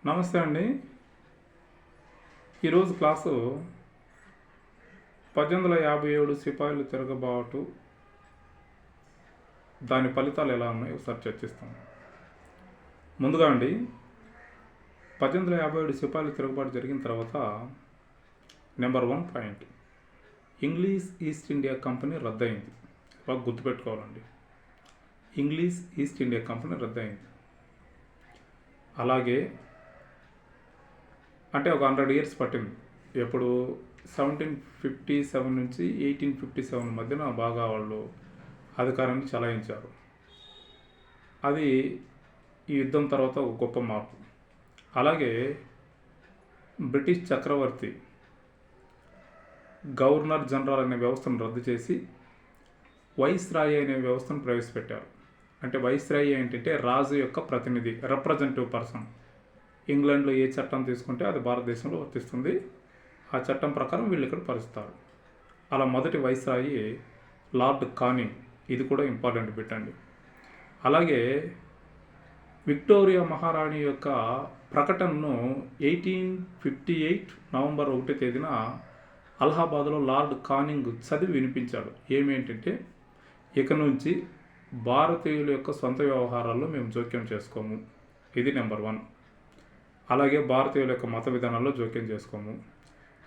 నమస్తే అండి. ఈరోజు క్లాసు 1857 సిపాయిలు తిరగబాటు దాని ఫలితాలు ఎలా ఉన్నాయో ఒకసారి చర్చిస్తాం. ముందుగా అండి 1857 సిపాయిలు తిరగబాటు జరిగిన తర్వాత number 1 point, English East India company రద్దయింది. బాగా గుర్తుపెట్టుకోవాలండి, ఇంగ్లీష్ ఈస్ట్ ఇండియా కంపెనీ రద్దయింది. అలాగే అంటే ఒక 100 ఇయర్స్ పట్టింది. ఎప్పుడు 1757 నుంచి 1857 మధ్యన బాగా వాళ్ళు అధికారాన్ని చలాయించారు. అది ఈ యుద్ధం తర్వాత ఒక గొప్ప మార్పు. అలాగే బ్రిటిష్ చక్రవర్తి గవర్నర్ జనరల్ అనే వ్యవస్థను రద్దు చేసి వైస్రాయి అనే వ్యవస్థను ప్రవేశపెట్టారు. అంటే వైస్రాయి ఏంటంటే రాజు యొక్క ప్రతినిధి, రిప్రజెంటేటివ్ పర్సన్. ఇంగ్లాండ్లో ఏ చట్టం తీసుకుంటే అది భారతదేశంలో వర్తిస్తుంది. ఆ చట్టం ప్రకారం వీళ్ళు ఇక్కడ పరుస్తారు. అలా మొదటి వైస్రాయి లార్డ్ కానింగ్. ఇది కూడా ఇంపార్టెంట్ పెట్టండి. అలాగే విక్టోరియా మహారాణి యొక్క ప్రకటనను 1858 నవంబర్ 1 తేదీన అలహాబాద్లో లార్డ్ కానింగ్ చదివి వినిపించాడు. ఏమేంటంటే, ఇక నుంచి భారతీయుల యొక్క సొంత వ్యవహారాల్లో మేము జోక్యం చేసుకోము. ఇది నెంబర్ 1. అలాగే భారతీయుల యొక్క మత విధానాల్లో జోక్యం చేసుకోము,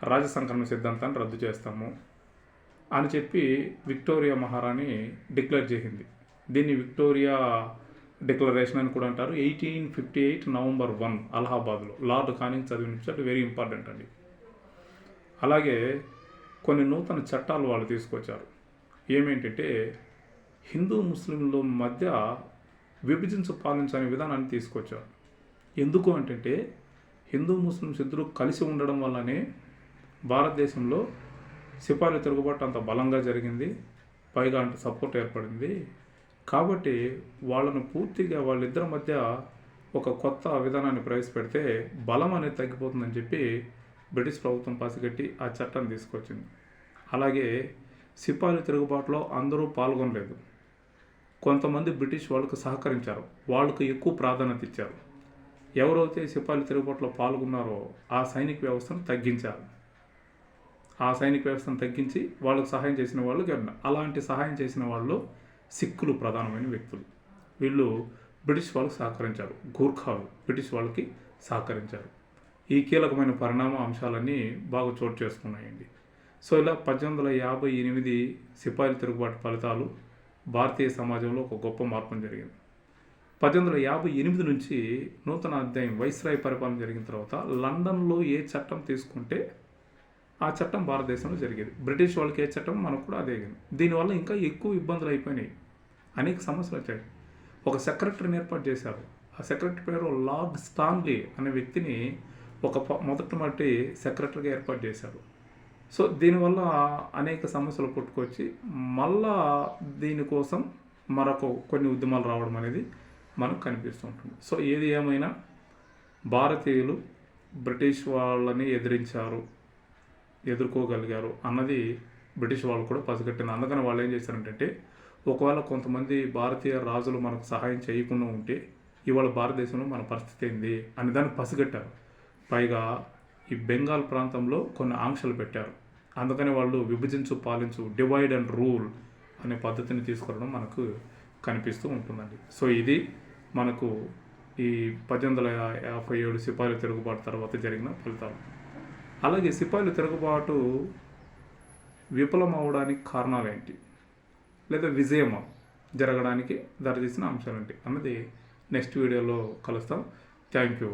రాజసంకరణ సిద్ధాంతాన్ని రద్దు చేస్తాము అని చెప్పి విక్టోరియా మహారాణి డిక్లేర్ చేసింది. దీన్ని విక్టోరియా డిక్లరేషన్ అని కూడా అంటారు. 1858 నవంబర్ 1 అలహాబాద్లో లార్డ్ కానింగ్ చదివించాడు. వెరీ ఇంపార్టెంట్ అండి. అలాగే కొన్ని నూతన చట్టాలు వాళ్ళు తీసుకొచ్చారు. ఏమేంటంటే, హిందూ ముస్లింల మధ్య విభజించు పాలించని విధానాన్ని తీసుకొచ్చారు. ఎందుకు అంటే, హిందూ ముస్లిమ్స్ ఇద్దరు కలిసి ఉండడం వల్లనే భారతదేశంలో సిపాయిల తిరుగుబాటు అంత బలంగా జరిగింది, పైగా అంత సపోర్ట్ ఏర్పడింది. కాబట్టి వాళ్ళను పూర్తిగా వాళ్ళిద్దరి మధ్య ఒక కొత్త విధానాన్ని ప్రవేశపెడితే బలం అనేది తగ్గిపోతుందని చెప్పి బ్రిటిష్ ప్రభుత్వం పసిగట్టి ఆ చట్టాన్ని తీసుకొచ్చింది. అలాగే సిపాయిల తిరుగుబాటులో అందరూ పాల్గొనలేదు. కొంతమంది బ్రిటిష్ వాళ్ళకు సహకరించారు, వాళ్ళకు ఎక్కువ ప్రాధాన్యత ఇచ్చారు. ఎవరైతే సిపాయిల తిరుగుబాటులో పాల్గొన్నారో ఆ సైనిక వ్యవస్థను తగ్గించారు. ఆ సైనిక వ్యవస్థను తగ్గించి వాళ్ళకు సహాయం చేసిన వాళ్ళు గవర్నర్. అలాంటి సహాయం చేసిన వాళ్ళు సిక్కులు ప్రధానమైన వ్యక్తులు. వీళ్ళు బ్రిటిష్ వాళ్ళకి సహకరించారు. గూర్ఖాలు బ్రిటిష్ వాళ్ళకి సహకరించారు. ఈ కీలకమైన పరిణామ అంశాలన్నీ బాగా చోటు చేసుకున్నాయండి. సో ఇలా 1858 సిపాయిల తిరుగుబాటు ఫలితాలు భారతీయ సమాజంలో ఒక గొప్ప మార్పు జరిగింది. 1858 నుంచి నూతన అధ్యాయం వైస్రాయ్ పరిపాలన జరిగిన తర్వాత లండన్లో ఏ చట్టం తీసుకుంటే ఆ చట్టం భారతదేశంలో జరిగేది. బ్రిటిష్ వాళ్ళకి ఏ చట్టం మనకు కూడా అదే. దీనివల్ల ఇంకా ఎక్కువ ఇబ్బందులు అయిపోయినాయి, అనేక సమస్యలు వచ్చాయి. ఒక సెక్రటరీని ఏర్పాటు చేశారు. ఆ సెక్రటరీ పేరు లార్డ్ స్టాన్లీ అనే వ్యక్తిని మొదటి సెక్రటరీగా ఏర్పాటు చేశారు. సో దీనివల్ల అనేక సమస్యలు పుట్టుకొచ్చి మళ్ళా దీనికోసం మరొక కొన్ని ఉద్యమాలు రావడం అనేది మనకు కనిపిస్తుంటుంది. సో ఏది ఏమైనా భారతీయులు బ్రిటిష్ వాళ్ళని ఎదుర్కోగలిగారు అన్నది బ్రిటిష్ వాళ్ళు కూడా పసిగట్టింది. అందుకని వాళ్ళు ఏం చేశారంటే, ఒకవేళ కొంతమంది భారతీయ రాజులు మనకు సహాయం చేయకుండా ఉంటే ఇవాళ భారతదేశంలో మన పరిస్థితి ఏంది అని దాన్ని పసిగట్టారు. పైగా ఈ బెంగాల్ ప్రాంతంలో కొన్ని ఆంక్షలు పెట్టారు. అందుకని వాళ్ళు విభజించు పాలించు, డివైడ్ అండ్ రూల్ అనే పద్ధతిని తీసుకురావడం మనకు కనిపిస్తూ ఉంటుందండి. సో ఇది మనకు ఈ 1857 సిపాయిల తిరుగుబాటు తర్వాత జరిగిన ఫలితాలు. అలాగే సిపాయిల తిరుగుబాటు విఫలం అవడానికి కారణాలు ఏంటి, లేదా విజయం జరగడానికి దారితీసిన అంశాలు ఏంటి అన్నది నెక్స్ట్ వీడియోలో కలుస్తాం. Thank you.